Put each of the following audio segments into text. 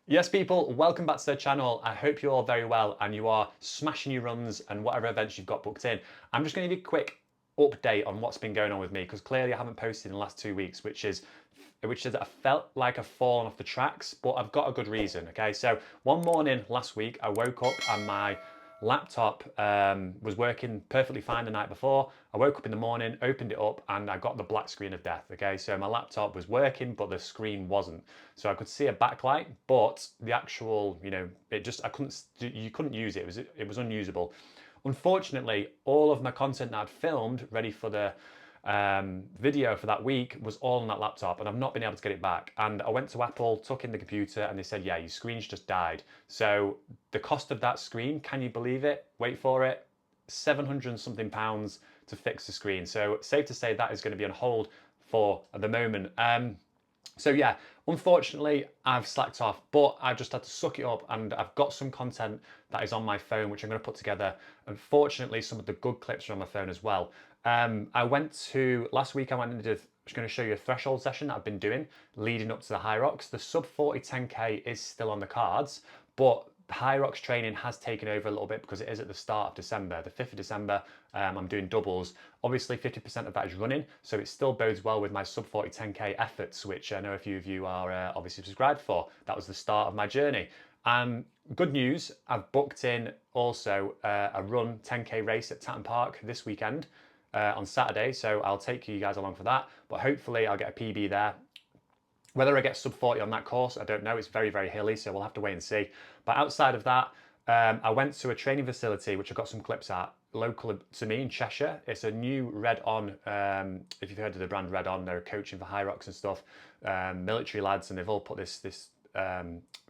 Yes, people, welcome back to the channel. I hope you're all very well and you are smashing your runs and whatever events you've got booked in. I'm just going to give you a quick update on what's been going on with me because clearly I haven't posted in the last 2 weeks, which is that I felt like I've fallen off the tracks, but I've got a good reason. Okay, so one morning last week, I woke up and my laptop was working perfectly fine the night before. I woke up in the morning, opened it up, and I got the black screen of death. Okay, so my laptop was working, but the screen wasn't. So I could see a backlight, but the actual, you couldn't use it. It was unusable. Unfortunately, all of my content that I'd filmed, ready for the video for that week, was all on that laptop, and I've not been able to get it back. And I went to Apple, took in the computer, and they said, yeah, your screen's just died. So the cost of that screen, can you believe it? Wait for it, 700 and something pounds to fix the screen. So safe to say that is going to be on hold for the moment. So yeah, unfortunately, I've slacked off, but I've just had to suck it up, and I've got some content that is on my phone, which I'm going to put together. Unfortunately, some of the good clips are on my phone as well. Last week I went and did, I was going to show you a threshold session that I've been doing leading up to the Hyrox. The sub 40 10K is still on the cards, but the Hyrox training has taken over a little bit because it is at the start of December. The 5th of December, I'm doing doubles. Obviously, 50% of that is running, so it still bodes well with my sub 40 10K efforts, which I know a few of you are obviously subscribed for. That was the start of my journey. Good news, I've booked in also a run 10K race at Tatton Park this weekend on Saturday, so I'll take you guys along for that, but hopefully I'll get a PB there. Whether I get sub 40 on that course, I don't know. It's very, very hilly, so we'll have to wait and see. But outside of that, I went to a training facility, which I got some clips at, local to me in Cheshire. It's a new Red On, if you've heard of the brand Red On, they're coaching for Hyrox and stuff, military lads, and they've all put this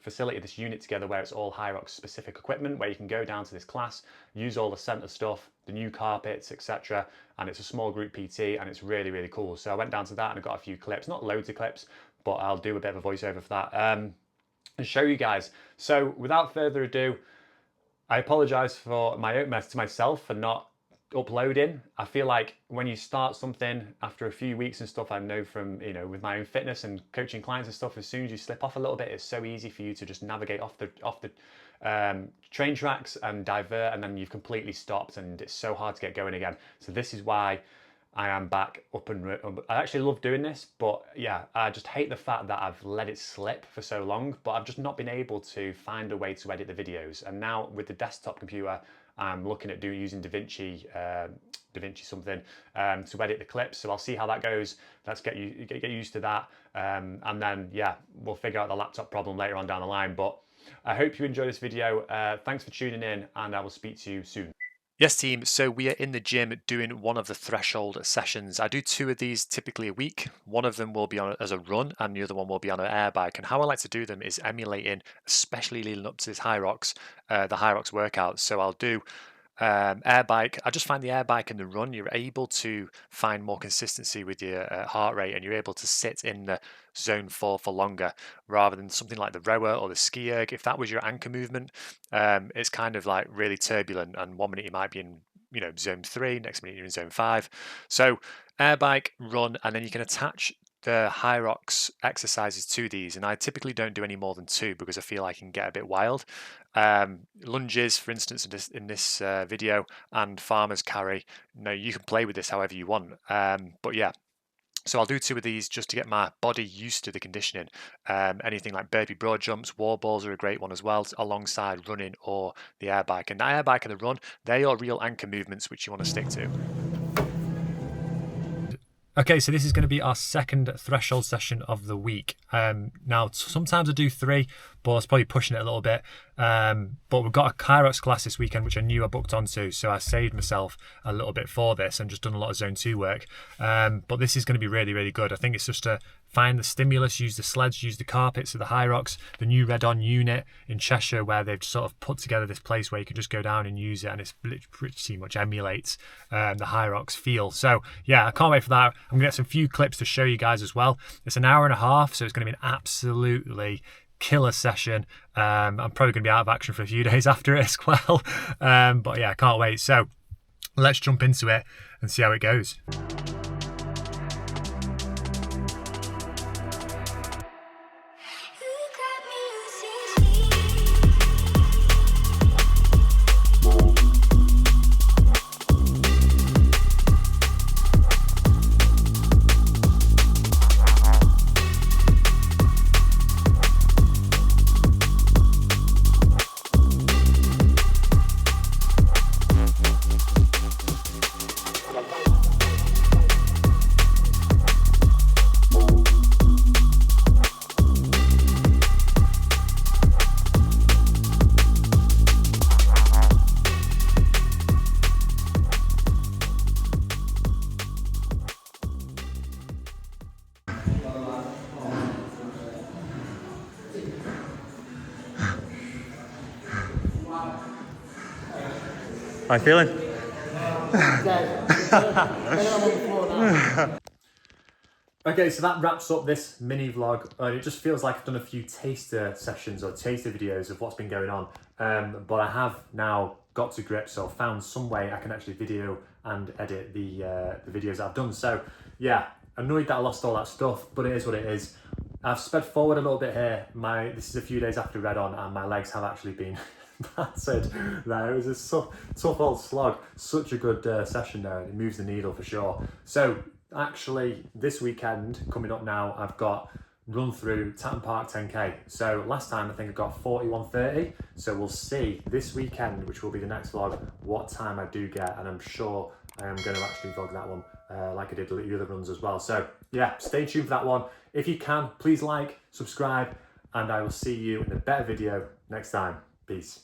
facility, this unit together where it's all Hyrox specific equipment, where you can go down to this class, use all the centre stuff, the new carpets, etc. And it's a small group PT, and it's really, really cool. So I went down to that and I got a few clips, not loads of clips, but I'll do a bit of a voiceover for that and show you guys. So without further ado, I apologise for my own mess to myself for not uploading. I feel like when you start something after a few weeks and stuff, I know from, with my own fitness and coaching clients and stuff, as soon as you slip off a little bit, it's so easy for you to just navigate off the train tracks and divert, and then you've completely stopped and it's so hard to get going again. So this is why I am back up and I actually love doing this, but yeah, I just hate the fact that I've let it slip for so long, but I've just not been able to find a way to edit the videos. And now with the desktop computer, I'm looking at using DaVinci something to edit the clips. So I'll see how that goes. Let's get used to that. And then, yeah, we'll figure out the laptop problem later on down the line. But I hope you enjoy this video. Thanks for tuning in, and I will speak to you soon. Yes, team. So we are in the gym doing one of the threshold sessions. I do 2 of these typically a week. One of them will be on as a run, and the other one will be on an air bike. And how I like to do them is emulating, especially leading up to this Hyrox, the Hyrox workouts. So I'll do air bike. I just find the air bike and the run, you're able to find more consistency with your heart rate, and you're able to sit in the zone 4 for longer rather than something like the rower or the ski erg. If that was your anchor movement, it's kind of like really turbulent, and 1 minute you might be in zone 3, next minute you're in zone 5. So air bike, run, and then you can attach the Hyrox exercises to these, and I typically don't do any more than 2 because I feel I can get a bit wild. Lunges, for instance, in this video, and farmer's carry. You can play with this however you want, but yeah. So I'll do 2 of these just to get my body used to the conditioning. Anything like burpee broad jumps, wall balls are a great one as well, alongside running or the air bike. And the air bike and the run, they are real anchor movements which you want to stick to. Okay, so this is going to be our second threshold session of the week. Now, sometimes I do 3, but it's probably pushing it a little bit. But we've got a Hyrox class this weekend, which I knew I booked onto, so I saved myself a little bit for this and just done a lot of zone 2 work. But this is going to be really, really good. I think it's just to find the stimulus, use the sleds, use the carpets of the Hyrox, the new Red On unit in Cheshire, where they've sort of put together this place where you can just go down and use it, and it's pretty much emulates the Hyrox feel. So yeah, I can't wait for that. I'm gonna get some few clips to show you guys as well. It's an hour and a half, so it's gonna be an absolutely killer session. I'm probably gonna be out of action for a few days after it as well. But yeah, I can't wait. So let's jump into it and see how it goes. How you feeling? Okay, so that wraps up this mini vlog. It just feels like I've done a few taster sessions or taster videos of what's been going on. But I have now got to grips, or found some way I can actually video and edit the videos I've done. So yeah, annoyed that I lost all that stuff, but it is what it is. I've sped forward a little bit here. This is a few days after Red On, and my legs have actually been battered. There, it was a tough old slog. Such a good session there, and it moves the needle for sure. So actually, this weekend coming up now, I've got run through Tatton 10K. So last time I think I got 41:30. So we'll see this weekend, which will be the next vlog, what time I do get, and I'm sure I am going to actually vlog that one like I did the other runs as well. So yeah, stay tuned for that one. If you can, please like, subscribe, and I will see you in a better video next time. Peace.